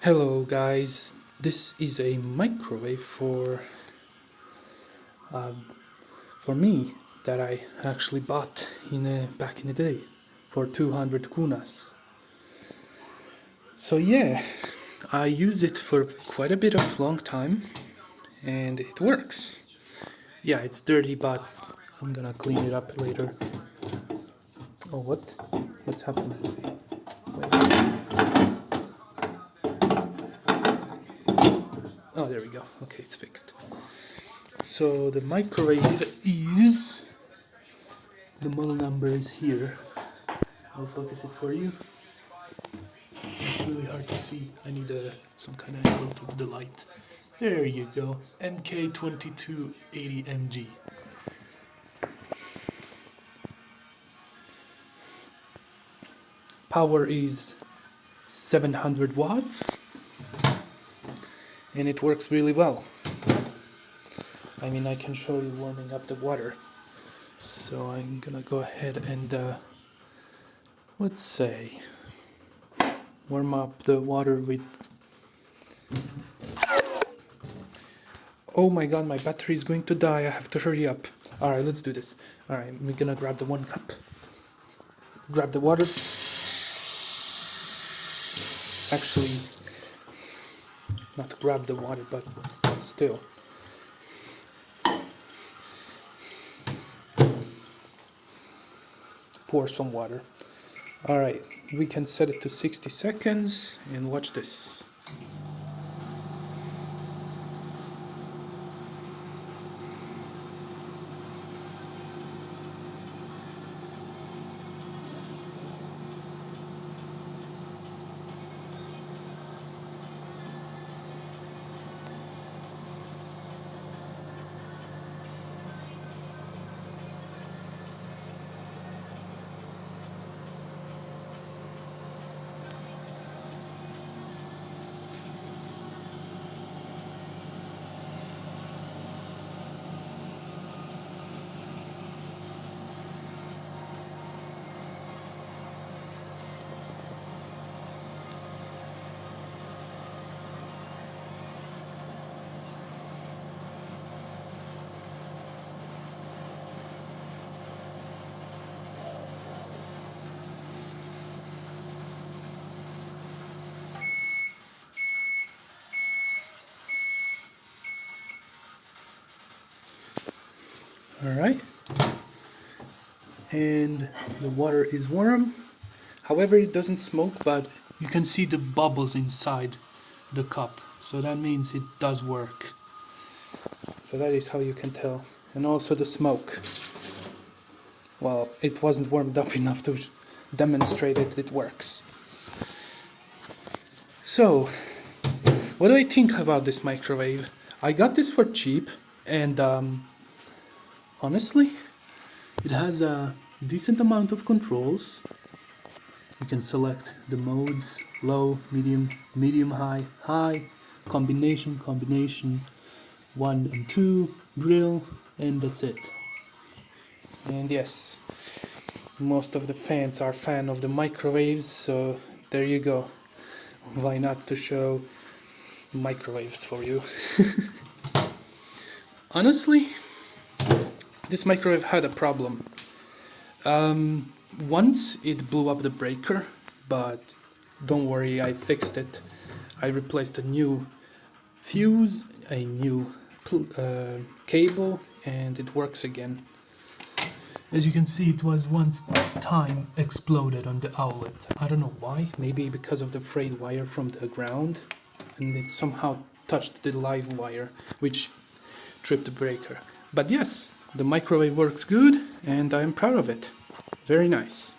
Hello guys, this is a microwave uh, for me that I actually bought back in the day for 200 kunas. So yeah, I use it for quite a bit of long time and it works. Yeah, it's dirty, but I'm gonna clean it up later. Oh, what's happening? Wait. Oh, there we go. Okay, it's fixed. So the microwave is, the model number is here. I'll focus it for you. It's really hard to see. I need some kind of angle to the light. There you go. MK-2280MG. Power is 700 watts and it works really well. I mean, I can show you warming up the water. So I'm gonna go ahead and let's say warm up the water with... Oh my god, my battery is going to die. I have to hurry up. Alright, let's do this. Alright, we're gonna grab the 1 cup. Grab the water. Actually, not grab the water, but still. Pour some water. Alright, we can set it to 60 seconds and watch this. Alright, and the water is warm. However, it doesn't smoke, but you can see the bubbles inside the cup, so that means it does work. So that is how you can tell. And also the smoke. Well, it wasn't warmed up enough to demonstrate that it works. So, what do I think about this microwave? I got this for cheap, and honestly, it has a decent amount of controls. You can select the modes: low, medium, high, combination, 1 and 2, grill, and that's it. And yes, most of the fans are fan of the microwaves, so there you go. Why not to show microwaves for you? Honestly, this microwave had a problem. Once it blew up the breaker, but don't worry, I fixed it. I replaced a new fuse, a new cable, and it works again. As you can see, it was once time exploded on the outlet. I don't know why, maybe because of the frayed wire from the ground, and it somehow touched the live wire, which tripped the breaker. But yes, the microwave works good, and I'm proud of it. Very nice.